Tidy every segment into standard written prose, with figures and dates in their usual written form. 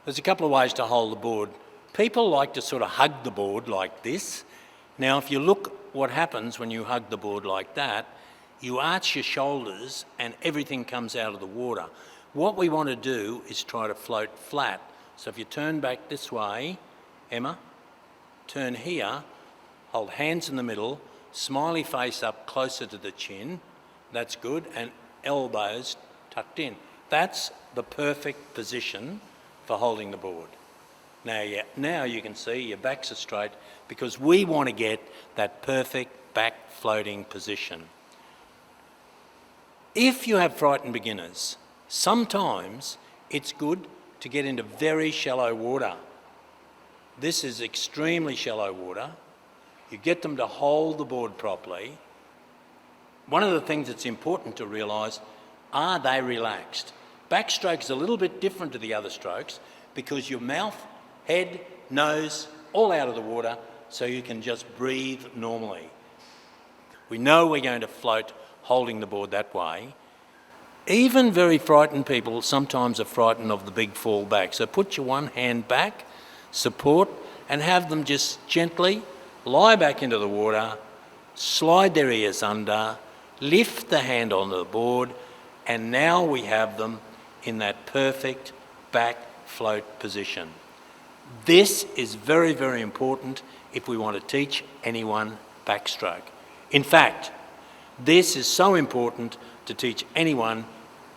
There's a couple of ways to hold the board. People like to sort of hug the board like this. Now, if you look what happens when you hug the board like that, you arch your shoulders and everything comes out of the water. What we want to do is try to float flat. So if you turn back this way, Emma, turn here, hold hands in the middle, smiley face up closer to the chin, that's good, and elbows tucked in. That's the perfect position for holding the board. Now you can see your backs are straight because we want to get that perfect back floating position. If you have frightened beginners, sometimes it's good to get into very shallow water. This is extremely shallow water. You get them to hold the board properly. One of the things that's important to realise, are they relaxed? Backstroke is a little bit different to the other strokes because your mouth, head, nose, all out of the water, so you can just breathe normally. We know we're going to float holding the board that way. Even very frightened people sometimes are frightened of the big fall back. So put your one hand back, support, and have them just gently lie back into the water, slide their ears under, lift the hand onto the board, and now we have them in that perfect back float position. This is very, very important if we want to teach anyone backstroke. In fact, this is so important to teach anyone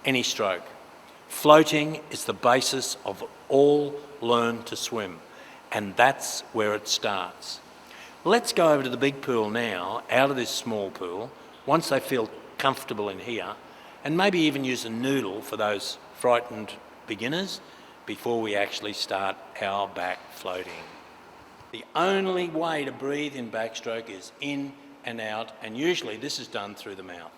any stroke. Floating is the basis of all learn to swim, and that's where it starts. Let's go over to the big pool now, out of this small pool, once they feel comfortable in here, and maybe even use a noodle for those frightened beginners before we actually start our back floating. The only way to breathe in backstroke is in and out, and usually this is done through the mouth.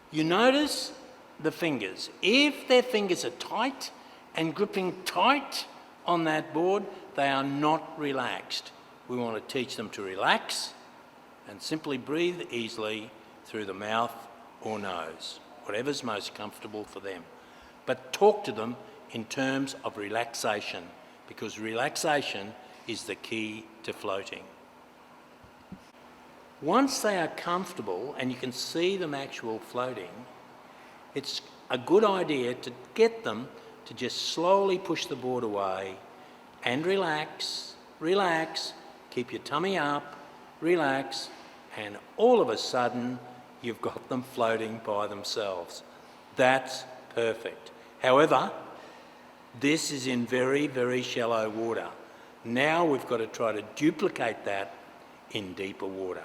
You notice the fingers. If their fingers are tight and gripping tight on that board, they are not relaxed. We want to teach them to relax and simply breathe easily through the mouth or nose, whatever's most comfortable for them. But talk to them in terms of relaxation, because relaxation is the key to floating. Once they are comfortable and you can see them actual floating, it's a good idea to get them to just slowly push the board away and relax, relax, keep your tummy up, relax, and all of a sudden you've got them floating by themselves. That's perfect. However, this is in very, very shallow water. Now we've got to try to duplicate that in deeper water.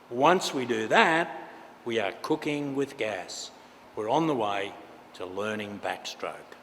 Once we do that, we are cooking with gas. We're on the way to learning backstroke.